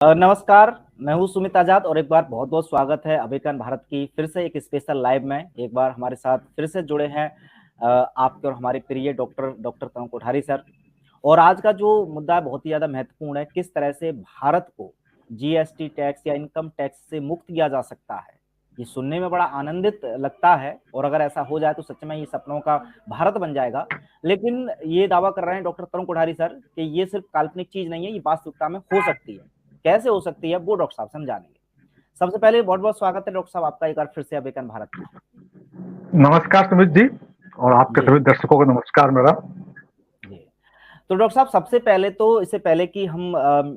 नमस्कार, मैं हूँ सुमित आजाद और एक बार बहुत बहुत स्वागत है अमेरिकन भारत की फिर से एक स्पेशल लाइव में। एक बार हमारे साथ फिर से जुड़े हैं आपके और हमारे प्रिय डॉक्टर तरुण कोठारी सर। और आज का जो मुद्दा है बहुत ही ज़्यादा महत्वपूर्ण है, किस तरह से भारत को जीएसटी टैक्स या इनकम टैक्स से मुक्त किया जा सकता है। ये सुनने में बड़ा आनंदित लगता है और अगर ऐसा हो जाए तो सच में ये सपनों का भारत बन जाएगा। लेकिन ये दावा कर रहे हैं डॉक्टर तरुण कोठारी सर कि ये सिर्फ काल्पनिक चीज नहीं है, ये वास्तविकता में हो सकती है। कैसे हो सकती है वो डॉक्टर साहब समझाएंगे। सबसे पहले बहुत बहुत स्वागत है डॉक्टर साहब आपका एक बार फिर से अमेरिकन भारत में। नमस्कार सुमित जी, और आपके सभी दर्शकों को नमस्कार मेरा जी। तो डॉक्टर साहब सबसे पहले तो इससे पहले कि हम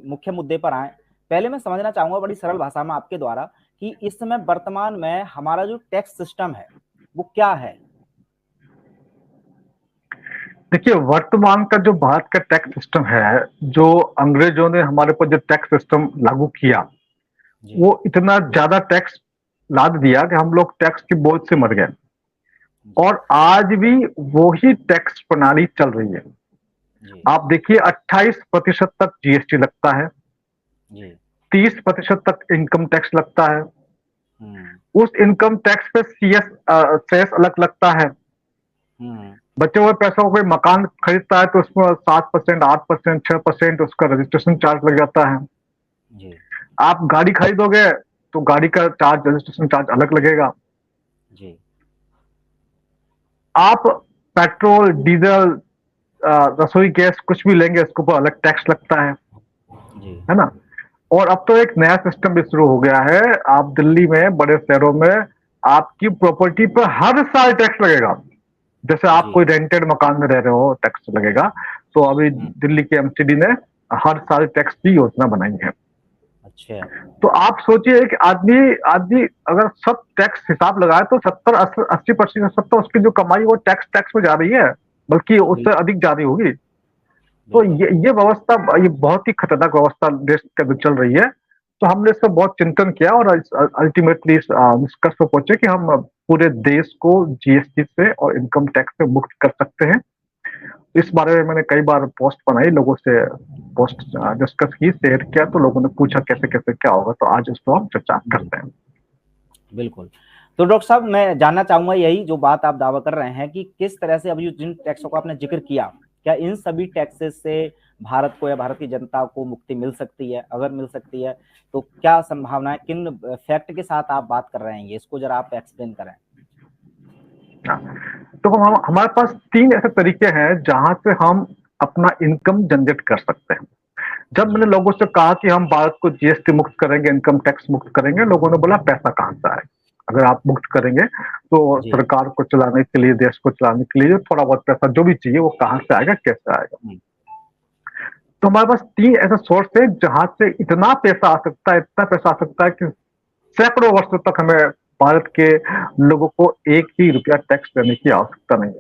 मुख्य मुद्दे पर आए, पहले मैं समझना चाहूंगा बड़ी सरल भाषा में आपके द्वारा कि इस समय वर्तमान में हमारा जो टैक्स सिस्टम है वो क्या है। देखिए, वर्तमान का जो भारत का टैक्स सिस्टम है, जो अंग्रेजों ने हमारे पर जो टैक्स सिस्टम लागू किया, वो इतना ज्यादा टैक्स लाद दिया कि हम लोग टैक्स के बोझ से मर गए। और आज भी वही टैक्स प्रणाली चल रही है। आप देखिए, 28% तक जीएसटी लगता है, 30% तक इनकम टैक्स लगता है, उस इनकम टैक्स पे सेस अलग लगता है। बचे हुए पैसों को कोई मकान खरीदता है तो उसमें 7%, 8%, 6% उसका रजिस्ट्रेशन चार्ज लग जाता है। आप गाड़ी खरीदोगे तो गाड़ी का चार्ज, रजिस्ट्रेशन चार्ज अलग लगेगा। आप पेट्रोल, डीजल, रसोई गैस कुछ भी लेंगे, इसके ऊपर अलग टैक्स लगता है ना। और अब तो एक नया सिस्टम भी शुरू हो गया है। आप दिल्ली में, बड़े शहरों में आपकी प्रॉपर्टी पर हर साल टैक्स लगेगा। जैसे आप कोई रेंटेड मकान में रह रहे हो, टैक्स लगेगा। तो अभी दिल्ली के एमसीडी ने हर साल टैक्स की योजना बनाई है। अच्छा। तो आप सोचिए कि आदमी अगर सब टैक्स हिसाब लगाए तो 70-80% तो उसकी जो कमाई वो टैक्स में जा रही है, बल्कि उससे अधिक जा रही होगी। तो ये व्यवस्था, ये बहुत ही खतरनाक व्यवस्था देश के अंदर चल रही है। तो हमने इसका बहुत चिंतन किया और अल्टीमेटली इस निष्कर्ष पर पहुंचे कि हम पूरे देश को जीएसटी से और इनकम टैक्स से मुक्त कर सकते हैं। इस बारे में मैंने कई बार पोस्ट बनाई, लोगों से पोस्ट डिस्कस की, शेयर किया, तो लोगों ने पूछा कैसे कैसे क्या होगा। तो आज इस पर हम चर्चा करते हैं। बिल्कुल। तो डॉक्टर साहब मैं जानना चाहूंगा यही जो बात आप दावा कर रहे हैं कि किस तरह से अभी जिन टैक्सों का आपने जिक्र किया, क्या इन सभी टैक्सेस से भारत को या भारत की जनता को मुक्ति मिल सकती है? अगर मिल सकती है तो क्या संभावना है, किन फैक्ट के साथ आप बात कर रहे हैं, इसको जरा आप एक्सप्लेन करें। तो हमारे पास 3 ऐसे तरीके हैं जहां से हम अपना इनकम जनरेट कर सकते हैं। जब मैंने लोगों से कहा कि हम भारत को जीएसटी मुक्त करेंगे, इनकम टैक्स मुक्त करेंगे, लोगों ने बोला पैसा कहां से आएगा? अगर आप मुक्त करेंगे तो सरकार को चलाने के लिए, देश को चलाने के लिए थोड़ा बहुत पैसा जो भी चाहिए वो कहां से आएगा, कैसे आएगा? तो हमारे पास 3 ऐसे सोर्स है जहां से इतना पैसा आ सकता है, इतना पैसा आ सकता है कि सैकड़ों वर्षों तक हमें भारत के लोगों को 1 ही रुपया टैक्स देने की आवश्यकता नहीं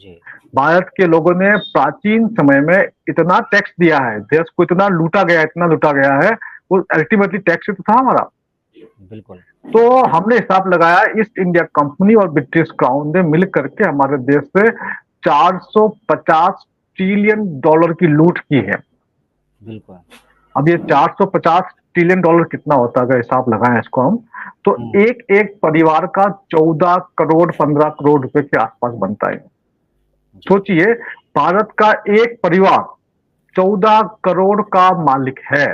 है। भारत के लोगों ने प्राचीन समय में इतना टैक्स दिया है, देश को इतना लूटा गया है, वो अल्टीमेटली टैक्स तो था हमारा। बिल्कुल। तो हमने हिसाब लगाया, ईस्ट इंडिया कंपनी और ब्रिटिश क्राउन ने मिल करके हमारे देश से 450 ट्रिलियन डॉलर की लूट की है। बिल्कुल। अब ये 450 ट्रिलियन डॉलर कितना होता है अगर हिसाब लगाएं इसको हम, तो एक एक परिवार का 14 करोड़ 15 करोड़ रुपए के आसपास बनता है। सोचिए, भारत का एक परिवार 14 करोड़ का मालिक है।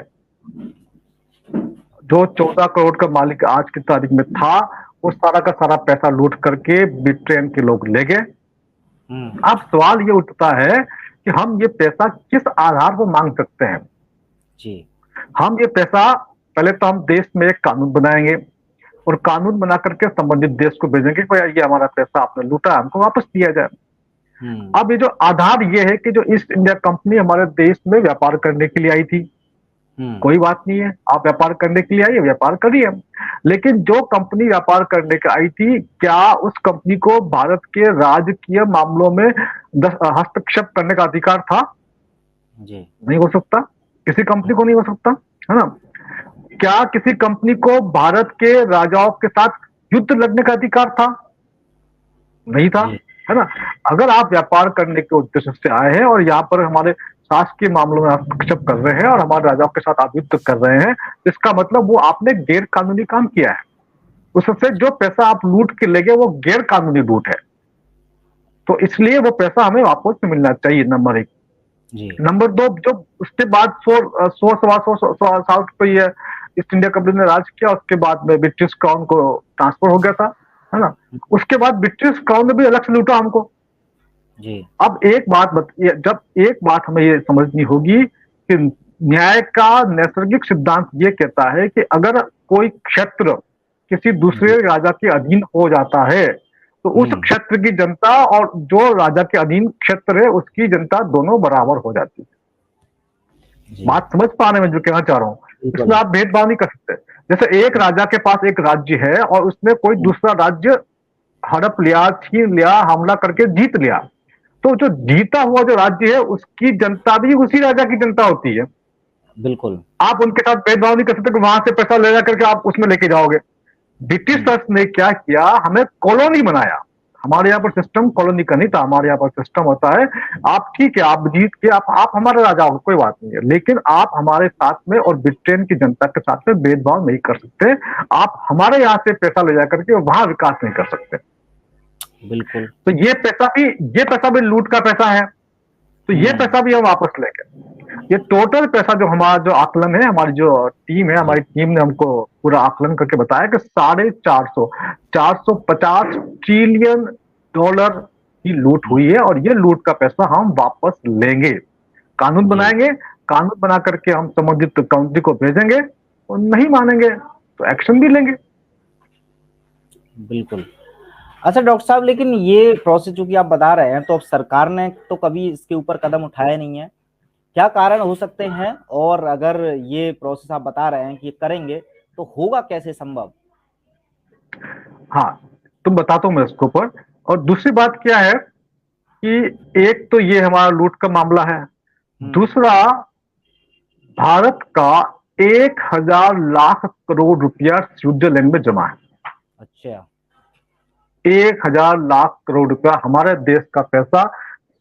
जो 14 करोड़ का मालिक आज की तारीख में था, वो सारा का सारा पैसा लूट करके ब्रिटेन के लोग ले गए। अब सवाल ये उठता है कि हम ये पैसा किस आधार पर मांग सकते हैं? हम ये पैसा, पहले तो हम देश में एक कानून बनाएंगे और कानून बना करके संबंधित देश को भेजेंगे कि ये हमारा पैसा आपने लूटा, हमको वापस दिया जाए। अब ये जो आधार ये है कि जो ईस्ट इंडिया कंपनी हमारे देश में व्यापार करने के लिए आई थी, कोई बात नहीं है, आप व्यापार करने के लिए आइए, व्यापार करिए। लेकिन जो कंपनी व्यापार करने के आई थी, क्या उस कंपनी को भारत के राजकीय मामलों में हस्तक्षेप करने का अधिकार था? नहीं हो सकता, किसी कंपनी को नहीं हो सकता, है ना। क्या किसी कंपनी को भारत के राजाओं के साथ युद्ध लड़ने का अधिकार था? नहीं था, है ना। अगर आप व्यापार करने के उद्देश्य से आए हैं और यहाँ पर हमारे शासकीय मामलों में हस्तक्षेप कर रहे हैं और हमारे राजाओं के साथ आप युद्ध कर रहे हैं, इसका मतलब वो आपने गैर कानूनी काम किया है। उससे जो पैसा आप लूट के ले गए वो गैर कानूनी लूट है, तो इसलिए वो पैसा हमें वापस मिलना चाहिए, नंबर 1। नंबर 2, जो उसके बाद 100 साल पे ये ईस्ट इंडिया कंपनी ने राज किया, उसके बाद में ब्रिटिश क्राउन को ट्रांसफर हो गया था, है ना। उसके बाद ब्रिटिश क्राउन ने भी अलग से लूटा हमको जी। अब एक बात हमें ये समझनी होगी कि न्याय का नैसर्गिक सिद्धांत ये कहता है कि अगर कोई क्षेत्र किसी दूसरे राजा के अधीन हो जाता है तो उस क्षेत्र की जनता और जो राजा के अधीन क्षेत्र है उसकी जनता दोनों बराबर हो जाती है। बात समझ पाने में जो कहना चाह रहा हूँ, इसमें आप भेदभाव नहीं कर सकते। जैसे एक राजा के पास एक राज्य है और उसने कोई दूसरा राज्य हड़प लिया, छीन लिया, हमला करके जीत लिया, तो जो जीता हुआ जो राज्य है उसकी जनता भी उसी राजा की जनता होती है। बिल्कुल, आप उनके साथ भेदभाव नहीं कर सकते कि वहां से पैसा ले जा करके आप उसमें लेके जाओगे। ब्रिटिशर्स ने क्या किया, हमें कॉलोनी बनाया। हमारे यहाँ पर सिस्टम कॉलोनी का नहीं था, हमारे यहाँ पर सिस्टम होता है आप ठीक है, आप जीत के आप हमारे राजा हो, कोई बात नहीं है, लेकिन आप हमारे साथ में और ब्रिटेन की जनता के साथ में भेदभाव नहीं कर सकते। आप हमारे यहाँ से पैसा ले जा करके वहां विकास नहीं कर सकते। बिल्कुल, तो ये पैसा भी लूट का पैसा है, तो ये पैसा भी हम वापस लेंगे। ये टोटल पैसा जो हमारा जो आकलन है, हमारी जो टीम है, हमारी टीम ने हमको पूरा आकलन करके बताया कि 450 ट्रिलियन डॉलर की लूट हुई है और ये लूट का पैसा हम वापस लेंगे। कानून बनाएंगे, कानून बना करके हम संबंधित काउंटी को भेजेंगे और नहीं मानेंगे तो एक्शन भी लेंगे। बिल्कुल। अच्छा डॉक्टर साहब, लेकिन ये प्रोसेस जो कि आप बता रहे हैं, तो अब सरकार ने तो कभी इसके ऊपर कदम उठाया नहीं है, क्या कारण हो सकते हैं? और अगर ये प्रोसेस आप बता रहे हैं कि करेंगे तो होगा कैसे संभव? हाँ, तुम बताता हूँ मैं इसके ऊपर। और दूसरी बात क्या है कि एक तो ये हमारा लूट का मामला है, दूसरा भारत का 1000 लाख करोड़ रुपया स्विट्जरलैंड में जमा है। अच्छा, 1000 लाख करोड़ रुपया हमारे देश का पैसा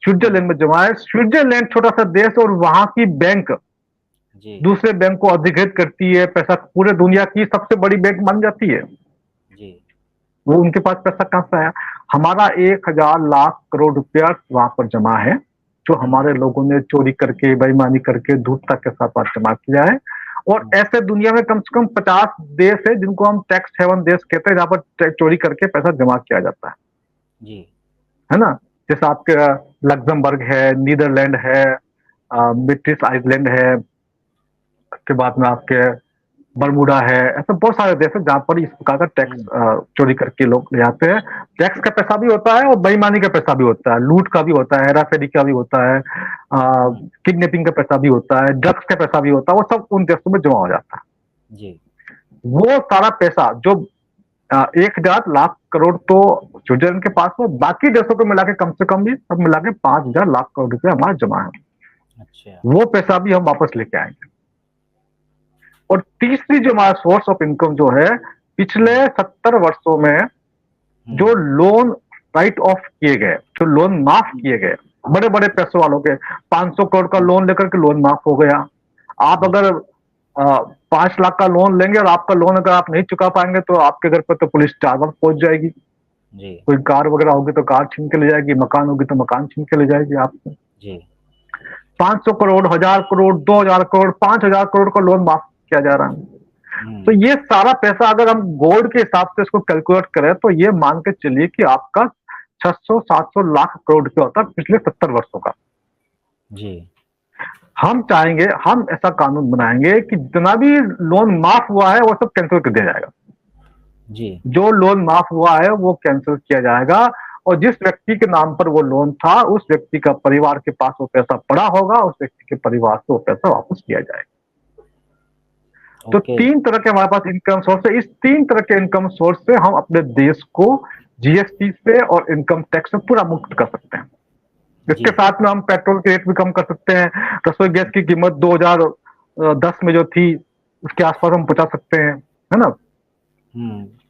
स्विट्जरलैंड में जमा है। स्विट्जरलैंड छोटा सा देश और वहां की बैंक दूसरे बैंक को अधिकृत करती है, पैसा पूरे दुनिया की सबसे बड़ी बैंक मान जाती है जी। वो उनके पास पैसा कहां से आया? हमारा 1000 लाख करोड़ रुपया वहां पर जमा है, जो हमारे लोगों ने चोरी करके, बेईमानी करके, धूर्तता के साथ जमा किया है। और ऐसे दुनिया में कम से कम 50 देश है जिनको हम टैक्स हेवन देश कहते हैं, जहां पर चोरी करके पैसा जमा किया जाता है जी, है ना। जैसे आपके लग्जमबर्ग है, नीदरलैंड है, ब्रिटिश आइलैंड है, के बाद में आपके बरमूडा है, ऐसे बहुत सारे देश है जहां पर इस प्रकार का टैक्स चोरी करके लोग ले आते हैं। टैक्स का पैसा भी होता है और बेईमानी का पैसा भी होता है, लूट का भी होता है, हेराफेरी का भी होता है, किडनैपिंग का पैसा भी होता है, ड्रग्स का पैसा भी होता है, वो सब उन देशों में जमा हो जाता है जी। वो सारा पैसा जो 1000 लाख करोड़ तो स्विट्जरलैंड के पास में, बाकी देशों को मिला के कम से कम भी सब मिला के 5000 लाख करोड़ रुपए हमारा जमा है। अच्छा, वो पैसा भी हम वापस लेके आएंगे। और तीसरी जो हमारा सोर्स ऑफ इनकम जो है, पिछले 70 वर्षों में जो लोन राइट ऑफ किए गए, जो लोन माफ किए गए, बड़े बड़े पैसों वालों के 500 करोड़ का लोन लेकर के लोन माफ हो गया। आप अगर 5 लाख का लोन लेंगे और आपका लोन अगर आप नहीं चुका पाएंगे तो आपके घर पर तो पुलिस 4 वक्त पहुंच जाएगी जी। कोई कार वगैरह होगी तो कार छीन के ले जाएगी, मकान होगी तो मकान छीन के ले जाएगी आपसे जी। 500 करोड़, 1000 करोड़, 2000 करोड़, 5000 करोड़ का लोन माफ किया जा रहा है। तो ये सारा पैसा अगर हम गोल्ड के हिसाब से इसको कैलकुलेट करें तो ये मान के चलिए कि आपका 600-700 लाख करोड़ रुपया होता है पिछले 70 वर्षों का जी। हम चाहेंगे, हम ऐसा कानून बनाएंगे कि जितना भी लोन माफ हुआ है वो सब कैंसिल कर दिया जाएगा जी। जो लोन माफ हुआ है वो कैंसिल किया जाएगा और जिस व्यक्ति के नाम पर वो लोन था उस व्यक्ति का परिवार के पास वो पैसा पड़ा होगा, उस व्यक्ति के परिवार से वो पैसा वापस किया जाएगा। तो 3 तरह के हमारे पास इनकम सोर्स है। इस 3 तरह के इनकम सोर्स से हम अपने देश को जीएसटी से और इनकम टैक्स से पूरा मुक्त कर सकते हैं। इसके साथ में हम पेट्रोल के रेट भी कम कर सकते हैं। रसोई गैस की कीमत 2010 में जो थी उसके आसपास हम पहुंचा सकते हैं, है ना।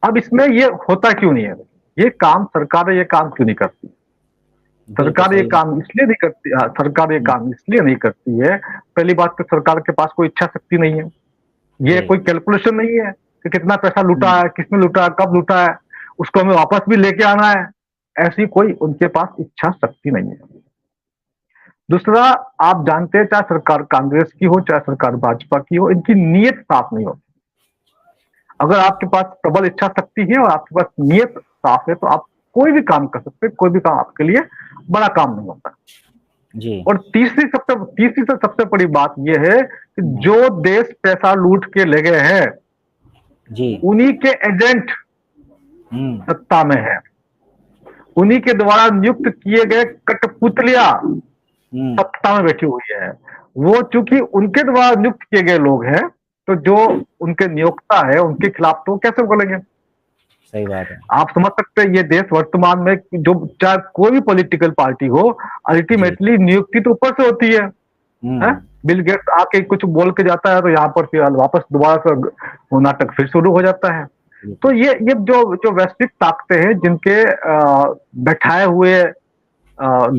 अब इसमें ये होता क्यों नहीं है, ये काम सरकार ये काम क्यों नहीं करती? सरकार ये काम इसलिए नहीं करती, सरकार ये काम इसलिए नहीं करती है, पहली बात तो सरकार के पास कोई इच्छा शक्ति नहीं है, ये कोई कैलकुलेशन नहीं है कि कितना पैसा लूटा है, किसने लूटा है, कब लूटा है, उसको हमें वापस भी लेके आना है, ऐसी कोई उनके पास इच्छा शक्ति नहीं है। दूसरा, आप जानते हैं चाहे सरकार कांग्रेस की हो चाहे सरकार भाजपा की हो, इनकी नीयत साफ नहीं होती। अगर आपके पास प्रबल इच्छा शक्ति है और आपके पास नीयत साफ है तो आप कोई भी काम कर सकते हैं, कोई भी काम आपके लिए बड़ा काम नहीं होता जी। और तीसरी से सबसे बड़ी बात यह है कि जो देश पैसा लूट के ले गए हैं जी, उन्हीं के एजेंट सत्ता में है, उन्हीं के द्वारा नियुक्त किए गए कठपुतलियां सत्ता में बैठी हुई है। वो चूंकि उनके द्वारा नियुक्त किए गए लोग हैं तो जो उनके नियोक्ता है उनके खिलाफ तो कैसे बोलेंगे। सही बात है। आप समझ सकते हैं ये देश वर्तमान में जो चाहे कोई भी पॉलिटिकल पार्टी हो, अल्टीमेटली नियुक्ति तो ऊपर से होती है? बिल गेट्स आके कुछ बोल के जाता है तो यहाँ पर फिर वापस दोबारा से वो नाटक फिर शुरू हो जाता है। तो ये जो वैश्विक ताकतें हैं जिनके बैठाए हुए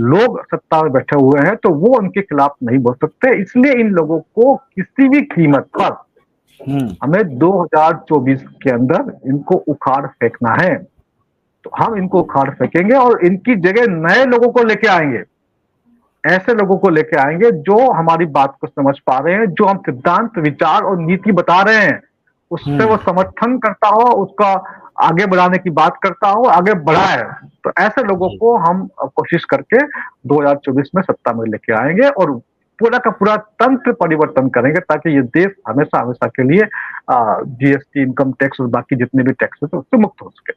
लोग सत्ता में बैठे हुए हैं तो वो उनके खिलाफ नहीं बोल सकते, इसलिए इन लोगों को किसी भी कीमत पर हमें 2024 के अंदर इनको उखाड़ फेंकना है। तो हम इनको उखाड़ फेंकेंगे और इनकी जगह नए लोगों को लेके आएंगे, ऐसे लोगों को लेके आएंगे जो हमारी बात को समझ पा रहे हैं, जो हम सिद्धांत विचार और नीति बता रहे हैं उससे वो समर्थन करता हो, उसका आगे बढ़ाने की बात करता हो, आगे बढ़ाए। तो ऐसे लोगों को हम कोशिश करके 2024 में सत्ता में लेके आएंगे और पूरा का पूरा तंत्र परिवर्तन करेंगे ताकि ये देश हमेशा हमेशा के लिए जीएसटी, इनकम टैक्स और बाकी जितने भी टैक्स है उससे मुक्त हो सके।